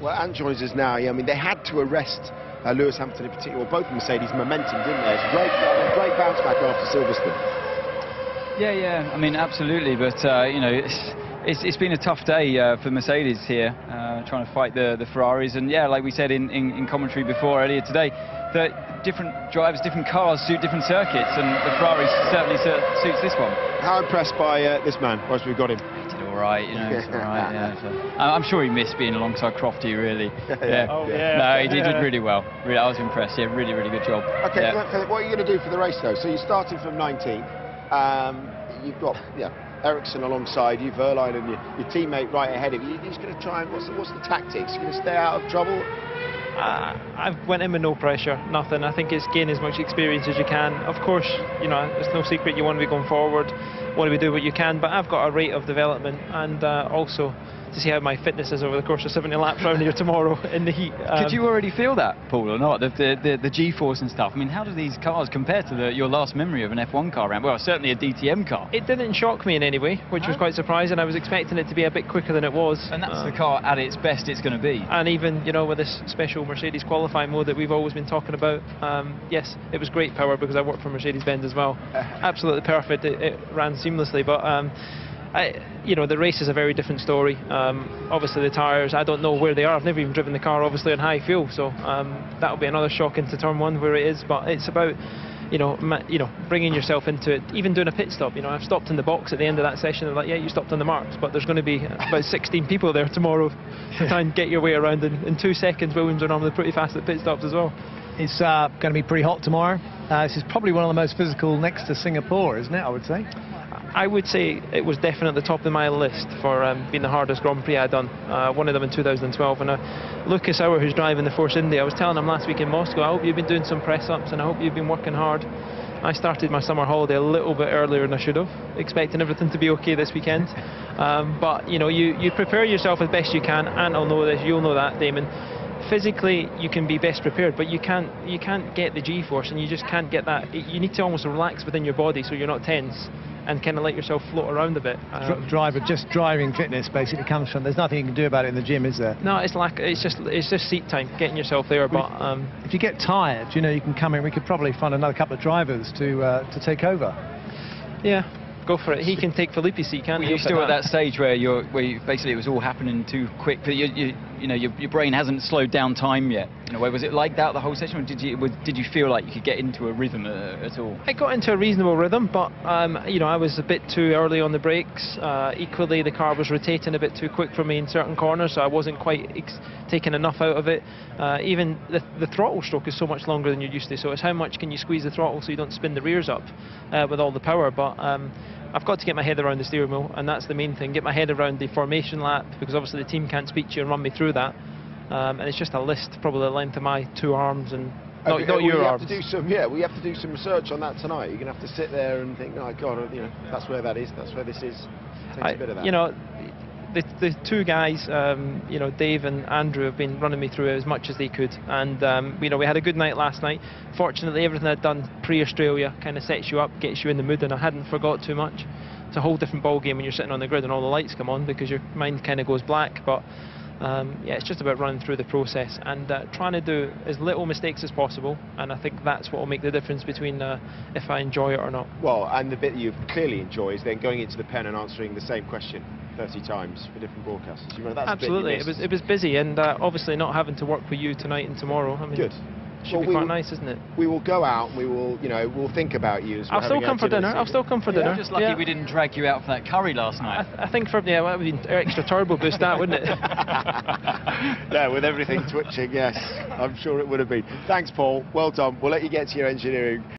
Well, Ant joins us now. Yeah, I mean, they had to arrest Lewis Hamilton in particular, or both Mercedes momentum, didn't they? It's great bounce back after Silverstone. Yeah. I mean, absolutely. But you know, it's been a tough day for Mercedes here, trying to fight the Ferraris. And yeah, like we said in commentary earlier today, that different drivers, different cars suit different circuits, and the Ferrari certainly suits this one. How impressed by this man? Once we've got him. He did all right, you know. It's all right, yeah. So, I'm sure he missed being alongside Crofty, really. Yeah. Oh, yeah. No, he did really well. Really, I was impressed. Yeah, really good job. Okay, yeah. Philip, what are you going to do for the race though? So you're starting from 19th. You've got Ericsson alongside you, Verline, and your teammate right ahead of you. You're just going to try and what's the tactics? You're going to stay out of trouble? I went in with no pressure, nothing. I think it's gain as much experience as you can. Of course, you know, it's no secret you want to be going forward, want to be doing what you can, but I've got a rate of development, and also to see how my fitness is over the course of 70 laps round here tomorrow in the heat. Did you already feel that, Paul, or not? The G-force and stuff. I mean, how do these cars compare to your last memory of an F1 car round? Well, certainly a DTM car. It didn't shock me in any way, which was quite surprising. I was expecting it to be a bit quicker than it was. And that's the car at its best it's going to be. And even, you know, with this special Mercedes qualifying mode that we've always been talking about, yes, it was great power because I worked for Mercedes-Benz as well. Absolutely perfect. It ran seamlessly, but you know, the race is a very different story. Obviously the tyres, I don't know where they are. I've never even driven the car obviously on high fuel, so that'll be another shock into turn one where it is. But it's about you know, bringing yourself into it, even doing a pit stop. You know, I've stopped in the box at the end of that session. They're like, yeah, you stopped on the marks, but there's going to be about 16 people there tomorrow to try and get your way around in 2 seconds. Williams are normally pretty fast at pit stops as well. It's going to be pretty hot tomorrow. This is probably one of the most physical next to Singapore, isn't it, I would say? I would say it was definitely at the top of my list for being the hardest Grand Prix I'd done. One of them in 2012. And Lucas Auer, who's driving the Force India, I was telling him last week in Moscow, I hope you've been doing some press-ups and I hope you've been working hard. I started my summer holiday a little bit earlier than I should have, expecting everything to be okay this weekend. But, you know, you prepare yourself as best you can, and I'll know this, you'll know that, Damon. Physically, you can be best prepared, but you can't get the G-force, and you just can't get that. You need to almost relax within your body so you're not tense, and kind of let yourself float around a bit. Just driving fitness basically comes from. There's nothing you can do about it in the gym, is there? No, it's just seat time, getting yourself there. But if you get tired, you know, you can come in. We could probably find another couple of drivers to take over. Yeah. Go for it. He can take Felipe's seat, can't he? You're still at that stage where basically it was all happening too quick. You know, your brain hasn't slowed down time yet. In a way, was it like that the whole session, or did you feel like you could get into a rhythm at all? I got into a reasonable rhythm, but you know, I was a bit too early on the brakes. Equally, the car was rotating a bit too quick for me in certain corners, so I wasn't quite taking enough out of it. Even the throttle stroke is so much longer than you're used to, so it's how much can you squeeze the throttle so you don't spin the rears up with all the power. But I've got to get my head around the steering wheel, and that's the main thing. Get my head around the formation lap, because obviously the team can't speak to you and run me through that. And it's just a list, probably the length of my 2 arms, and not your arms. We have to do some research on that tonight. You're going to have to sit there and think, oh God, you know, that's where that is, that's where this is. Takes a bit of that. You know, the 2 guys, you know, Dave and Andrew, have been running me through it as much as they could, and you know, we had a good night last night. Fortunately, everything I'd done pre-Australia kind of sets you up, gets you in the mood, and I hadn't forgot too much. It's a whole different ball game when you're sitting on the grid and all the lights come on, because your mind kind of goes black. But yeah, it's just about running through the process and trying to do as little mistakes as possible, and I think that's what will make the difference between if I enjoy it or not. Well, and the bit you clearly enjoy is then going into the pen and answering the same question 30 times for different broadcasters. You know, that's absolutely. It was busy, and obviously not having to work with you tonight and tomorrow. I mean, good. Should be quite nice, isn't it? We will go out and we will, you know, we'll think about you as well. I'll still come for dinner. I'll still come for dinner. Just lucky we didn't drag you out for that curry last night. I think that would be an extra turbo boost, that, wouldn't it? Yeah, with everything twitching, yes. I'm sure it would have been. Thanks, Paul. Well done. We'll let you get to your engineering.